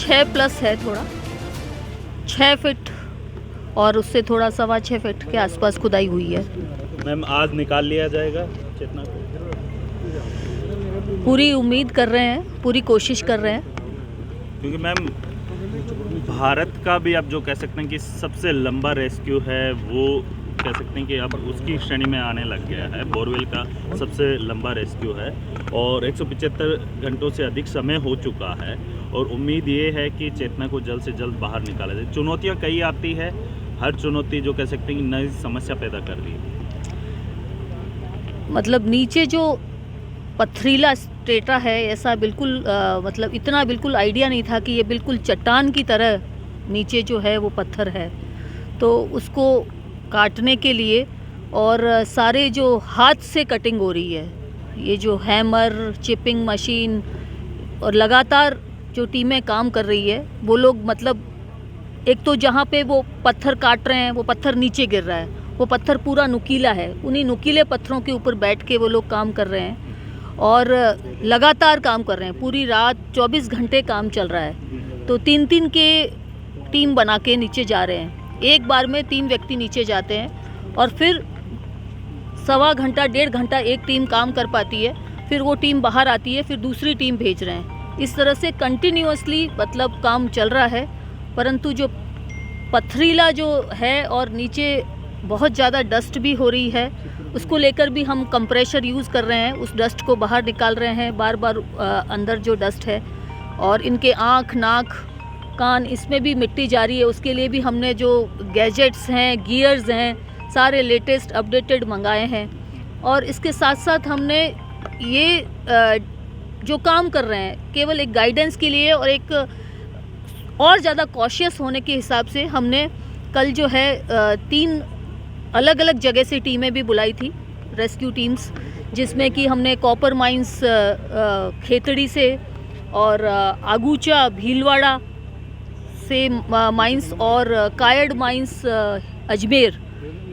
6+ है, थोड़ा 6 फीट और उससे थोड़ा 6.25 फीट के आसपास खुदाई हुई है। मैम आज निकाल लिया जाएगा चेतना को? पूरी उम्मीद कर रहे हैं, पूरी कोशिश कर रहे हैं। क्योंकि मैम भारत का भी आप जो कह सकते हैं कि सबसे लंबा रेस्क्यू है, वो कह सकते हैं कि अब उसकी श्रेणी में आने लग गया है। बोरवेल का सबसे लंबा रेस्क्यू है और 175 घंटों से अधिक समय हो चुका है और उम्मीद ये है कि चेतना को जल्द से जल्द बाहर निकाला जाए। चुनौतियाँ कई आती है, हर चुनौती जो कह सकते हैं कि नई समस्या पैदा कर रही है। मतलब नीचे जो पथरीला स्ट्रेटा है, ऐसा बिल्कुल मतलब इतना बिल्कुल आइडिया नहीं था कि ये बिल्कुल चट्टान की तरह नीचे जो है वो पत्थर है। तो उसको काटने के लिए और सारे जो हाथ से कटिंग हो रही है, ये जो हैमर, चिपिंग मशीन और लगातार जो टीमें काम कर रही है, वो लोग मतलब एक तो जहाँ पे वो पत्थर काट रहे हैं वो पत्थर नीचे गिर रहा है, वो पत्थर पूरा नुकीला है, उन्हीं नुकीले पत्थरों के ऊपर बैठ के वो लोग काम कर रहे हैं और लगातार काम कर रहे हैं। पूरी रात 24 घंटे काम चल रहा है। तो 3-3 के टीम बना के नीचे जा रहे हैं। एक बार में 3 व्यक्ति नीचे जाते हैं और फिर 1.25 घंटा 1.5 घंटा एक टीम काम कर पाती है, फिर वो टीम बाहर आती है, फिर दूसरी टीम भेज रहे हैं। इस तरह से कंटिन्यूअसली मतलब काम चल रहा है। परंतु जो पथरीला जो है और नीचे बहुत ज़्यादा डस्ट भी हो रही है, उसको लेकर भी हम कंप्रेशर यूज़ कर रहे हैं, उस डस्ट को बाहर निकाल रहे हैं बार बार अंदर जो डस्ट है। और इनके आँख, नाक, कान, इसमें भी मिट्टी जा रही है। उसके लिए भी हमने जो गैजेट्स हैं, गियर्स हैं, सारे लेटेस्ट अपडेटेड मंगाए हैं। और इसके साथ साथ हमने ये जो काम कर रहे हैं केवल एक गाइडेंस के लिए और एक और ज़्यादा कॉशियस होने के हिसाब से हमने कल जो है 3 अलग अलग जगह से टीमें भी बुलाई थी, रेस्क्यू टीम्स, जिसमें कि हमने कॉपर माइंस खेतड़ी से और आगूचा भीलवाड़ा से माइंस और कायड़ माइंस अजमेर,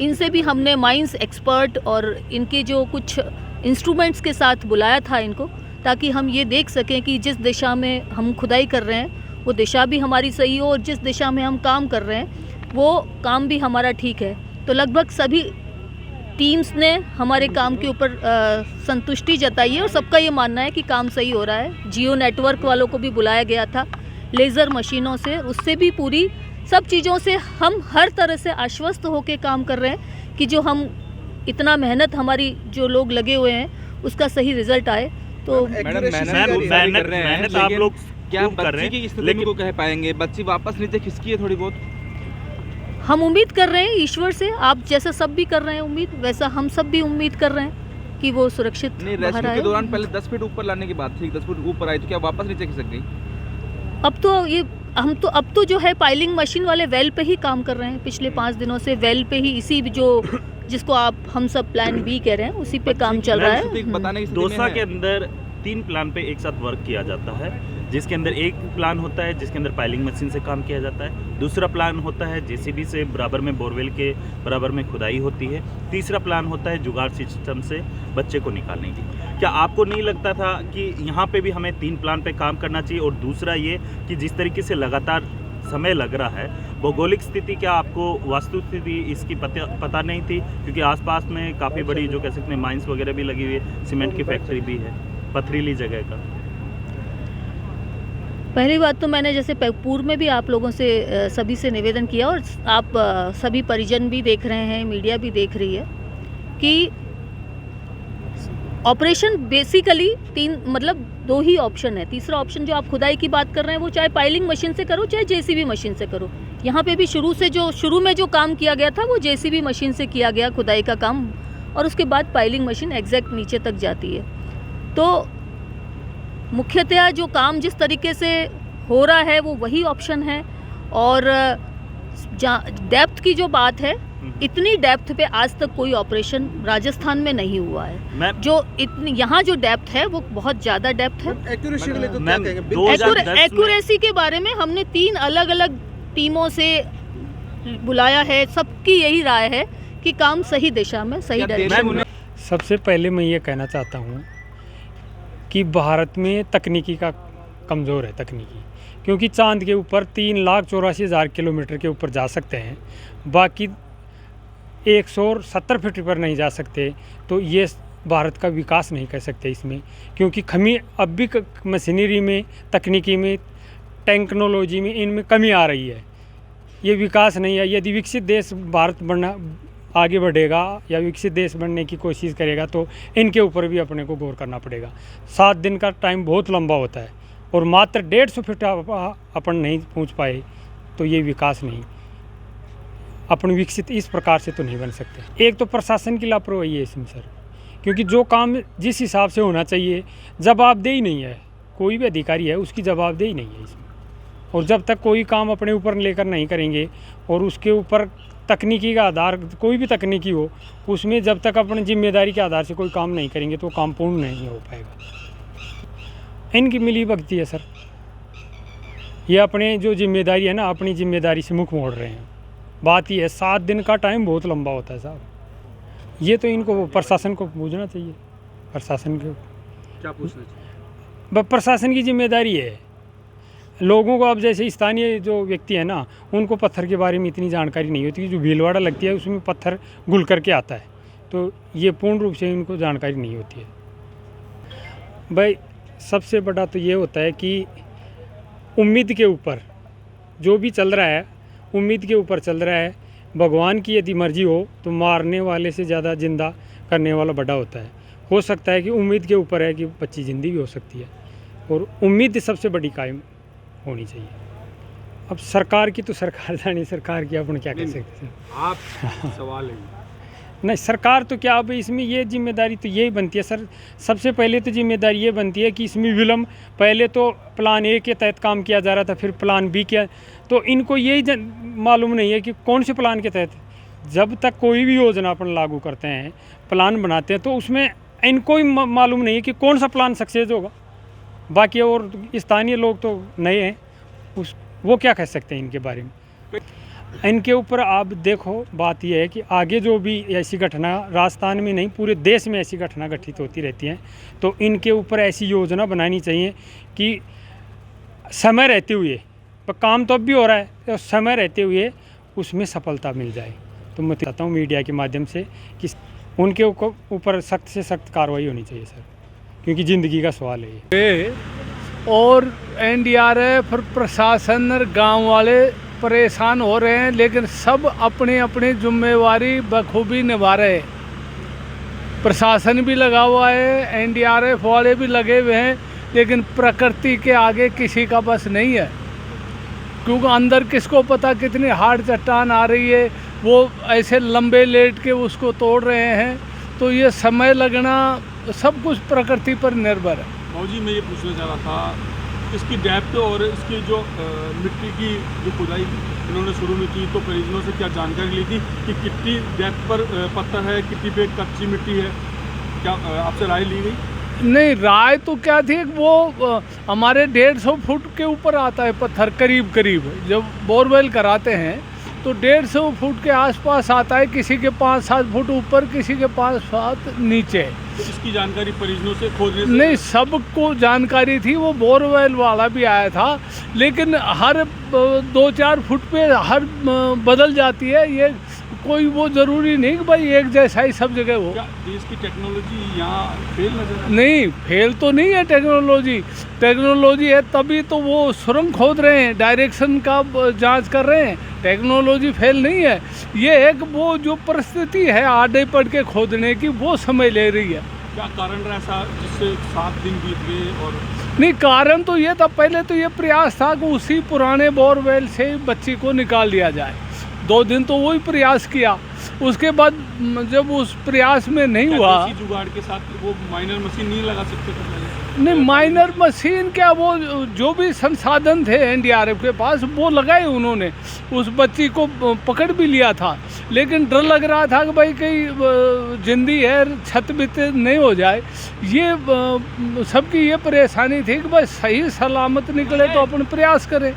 इनसे भी हमने माइंस एक्सपर्ट और इनके जो कुछ इंस्ट्रूमेंट्स के साथ बुलाया था इनको, ताकि हम ये देख सकें कि जिस दिशा में हम खुदाई कर रहे हैं वो दिशा भी हमारी सही हो और जिस दिशा में हम काम कर रहे हैं वो काम भी हमारा ठीक है। तो लगभग सभी टीम्स ने हमारे काम के ऊपर संतुष्टि जताई है और सबका ये मानना है कि काम सही हो रहा है। जियो नेटवर्क वालों को भी बुलाया गया था, लेज़र मशीनों से, उससे भी पूरी सब चीज़ों से हम हर तरह से आश्वस्त होकर काम कर रहे हैं कि जो हम इतना मेहनत हमारी जो लोग लगे हुए हैं उसका सही रिजल्ट आए। तो मेहनत आप लोग क्या कर रहे बच्ची की हैं, स्थिति में को कह पाएंगे? बच्ची वापस नीचे खिसकी है थोड़ी बहुत। हम उम्मीद कर रहे हैं ईश्वर से, आप जैसा सब भी कर रहे हैं उम्मीद, वैसा हम सब भी उम्मीद कर रहे हैं कि वो सुरक्षित नहीं, बाहर रेस्क्यू आए। के दौरान पहले 10 फीट ऊपर लाने की बात थी, 10 फीट ऊपर आई तो क्या वापस नीचे खिसक गई? अब तो जो है पाइलिंग मशीन वाले वेल पे ही काम कर रहे हैं। पिछले 5 दिनों से वेल पे ही, इसी जो जिसको आप हम सब प्लान बी कह रहे हैं, उसी पे काम चल रहा है। बताने की स्थिति में दोसा है। के अंदर 3 प्लान पे एक साथ वर्क किया जाता है, जिसके अंदर एक प्लान होता है जिसके अंदर पाइलिंग मशीन से काम किया जाता है, दूसरा प्लान होता है जेसीबी से बराबर में बोरवेल के बराबर में खुदाई होती है, तीसरा प्लान होता है जुगाड़ सिस्टम से बच्चे को निकालने की। क्या आपको नहीं लगता था कि यहाँ पे भी हमें 3 प्लान पे काम करना चाहिए? और दूसरा ये कि जिस तरीके से लगातार समय लग रहा है, भौगोलिक स्थिति, क्या आपको वास्तु स्थिति इसकी पता नहीं थी? क्योंकि आसपास में काफ़ी बड़ी जो कह सकते हैं माइंस वगैरह भी लगी हुई है, सीमेंट की फैक्ट्री भी है, पथरीली जगह का। पहली बात तो मैंने जैसे पूर्व में भी आप लोगों से सभी से निवेदन किया और आप सभी परिजन भी देख रहे हैं, मीडिया भी देख रही है कि ऑपरेशन बेसिकली 2 ही ऑप्शन है। तीसरा ऑप्शन जो आप खुदाई की बात कर रहे हैं वो चाहे पाइलिंग मशीन से करो चाहे जेसीबी मशीन से करो। यहाँ पे भी शुरू में जो काम किया गया था वो जेसीबी मशीन से किया गया खुदाई का काम, और उसके बाद पाइलिंग मशीन एग्जैक्ट नीचे तक जाती है। तो मुख्यतया जो काम जिस तरीके से हो रहा है वो वही ऑप्शन है। और डेप्थ की जो बात है, इतनी डेप्थ पे आज तक कोई ऑपरेशन राजस्थान में नहीं हुआ है। जो इतनी यहाँ जो डेप्थ है वो बहुत ज़्यादा डेप्थ है। एक्यूरेसी के लिए तो क्या कहेंगे? एक्यूरेसी के बारे में हमने 3 अलग अलग टीमों से बुलाया है, सबकी यही राय है कि काम सही दिशा में, सही डायरेक्शन में। सबसे पहले मैं ये कहना चाहता हूँ कि भारत में तकनीकी का कमज़ोर है तकनीकी। क्योंकि चांद के ऊपर 3,84,000 किलोमीटर के ऊपर जा सकते हैं, बाकी 170 फीट पर नहीं जा सकते। तो ये भारत का विकास नहीं कर सकते इसमें, क्योंकि अब भी मशीनरी में, तकनीकी में, टेक्नोलॉजी में इनमें कमी आ रही है। ये विकास नहीं है। यदि विकसित देश भारत आगे बढ़ेगा या विकसित देश बनने की कोशिश करेगा तो इनके ऊपर भी अपने को गौर करना पड़ेगा। 7 दिन का टाइम बहुत लंबा होता है और मात्र 150 फीट अपन नहीं पहुंच पाए तो ये विकास नहीं, अपन विकसित इस प्रकार से तो नहीं बन सकते। एक तो प्रशासन की लापरवाही है इसमें सर, क्योंकि जो काम जिस हिसाब से होना चाहिए जवाबदेही नहीं है। कोई भी अधिकारी है उसकी जवाबदेही नहीं है इसमें, और जब तक कोई काम अपने ऊपर लेकर नहीं करेंगे और उसके ऊपर तकनीकी का आधार, कोई भी तकनीकी हो, उसमें जब तक अपनी जिम्मेदारी के आधार से कोई काम नहीं करेंगे तो काम पूर्ण नहीं हो पाएगा। इनकी मिली भगती है सर, ये अपने जो जिम्मेदारी है ना, अपनी जिम्मेदारी से मुख मोड़ रहे हैं। बात ये है 7 दिन का टाइम बहुत लंबा होता है साहब। ये तो इनको प्रशासन को पूछना चाहिए। प्रशासन को क्या पूछना चाहिए? प्रशासन की जिम्मेदारी है। लोगों को अब जैसे स्थानीय जो व्यक्ति है ना, उनको पत्थर के बारे में इतनी जानकारी नहीं होती। जो भीलवाड़ा लगती है उसमें पत्थर घुल करके आता है, तो ये पूर्ण रूप से उनको जानकारी नहीं होती है। भाई सबसे बड़ा तो ये होता है कि उम्मीद के ऊपर जो भी चल रहा है, उम्मीद के ऊपर चल रहा है। भगवान की यदि मर्जी हो तो मारने वाले से ज़्यादा जिंदा करने वाला बड़ा होता है। हो सकता है कि उम्मीद के ऊपर है कि बच्ची जिंदी भी हो सकती है, और उम्मीद सबसे बड़ी कायम होनी चाहिए। अब सरकार की तो सरकार जानी, सरकार की अपन क्या कह सकते हैं। आप सवाल है नहीं, सरकार तो क्या, अब इसमें ये जिम्मेदारी तो यही बनती है सर। सबसे पहले तो जिम्मेदारी ये बनती है कि इसमें विलम्ब, पहले तो प्लान ए के तहत काम किया जा रहा था, फिर प्लान बी किया, तो इनको यही मालूम नहीं है कि कौन से प्लान के तहत। जब तक कोई भी योजना अपन लागू करते हैं, प्लान बनाते हैं, तो उसमें इनको ही मालूम नहीं है कि कौन सा प्लान सक्सेस होगा। बाकी और स्थानीय लोग तो नए हैं, वो क्या कह सकते हैं इनके बारे में। इनके ऊपर आप देखो, बात यह है कि आगे जो भी ऐसी घटना, राजस्थान में नहीं पूरे देश में ऐसी घटना घटित होती रहती हैं, तो इनके ऊपर ऐसी योजना बनानी चाहिए कि समय रहते हुए, पर काम तो अब भी हो रहा है, तो समय रहते हुए उसमें सफलता मिल जाए। तो मैं चाहता हूँ मीडिया के माध्यम से कि उनके ऊपर सख्त से सख्त कार्रवाई होनी चाहिए सर, क्योंकि ज़िंदगी का सवाल है ये। और एनडीआरएफ और प्रशासन और गांव वाले परेशान हो रहे हैं, लेकिन सब अपनी अपनी जिम्मेवारी बखूबी निभा रहे हैं। प्रशासन भी लगा हुआ है, एनडीआरएफ वाले भी लगे हुए हैं, लेकिन प्रकृति के आगे किसी का बस नहीं है। क्योंकि अंदर किसको पता कितनी हार्ड चट्टान आ रही है, वो ऐसे लंबे लेट के उसको तोड़ रहे हैं। तो ये समय लगना सब कुछ प्रकृति पर निर्भर है। जी मैं ये पूछना चाह रहा था, इसकी डेप्थ और इसकी जो मिट्टी की जो खुदाई इन्होंने शुरू में की, तो परिजनों से क्या जानकारी ली थी कि कितनी डेप्थ पर पत्थर है, कितनी पे कच्ची मिट्टी है, क्या आपसे राय ली गई? नहीं, राय तो क्या थी, वो हमारे 150 फुट के ऊपर आता है पत्थर, करीब करीब जब बोरवेल कराते हैं तो 150 फुट के आसपास आता है, किसी के 5-7 फुट ऊपर, किसी के 5-7 नीचे। तो इसकी जानकारी परिजनों से खोजने से? नहीं, सबको जानकारी थी, वो बोरवेल वाला भी आया था, लेकिन हर 2-4 फुट पे हर बदल जाती है। ये कोई वो ज़रूरी नहीं कि भाई एक जैसा ही सब जगह हो। क्या देश की टेक्नोलॉजी यहाँ फेल नजर नहीं, फेल तो नहीं है टेक्नोलॉजी। टेक्नोलॉजी है तभी तो वो सुरंग खोद रहे हैं, डायरेक्शन का जांच कर रहे हैं। टेक्नोलॉजी फेल नहीं है, ये एक वो जो परिस्थिति है आड़े पड़ के खोदने की, वो समय ले रही है। क्या कारण रहा ऐसा जिससे 7 दिन बीत गए? और नहीं, कारण तो ये था, पहले तो ये प्रयास था कि उसी पुराने बोरवेल से बच्ची को निकाल लिया जाए। 2 दिन तो वही प्रयास किया, उसके बाद जब उस प्रयास में नहीं हुआ, जुगाड़ के साथ वो माइनर मशीन नहीं लगा सकते थे? नहीं, माइनर मशीन क्या, वो जो भी संसाधन थे एनडीआरएफ के पास वो लगाए उन्होंने। उस बच्ची को पकड़ भी लिया था, लेकिन डर लग रहा था कि भाई कहीं जिंदी है, छत बित नहीं हो जाए। ये सबकी ये परेशानी थी कि भाई सही सलामत निकले तो अपन प्रयास करें।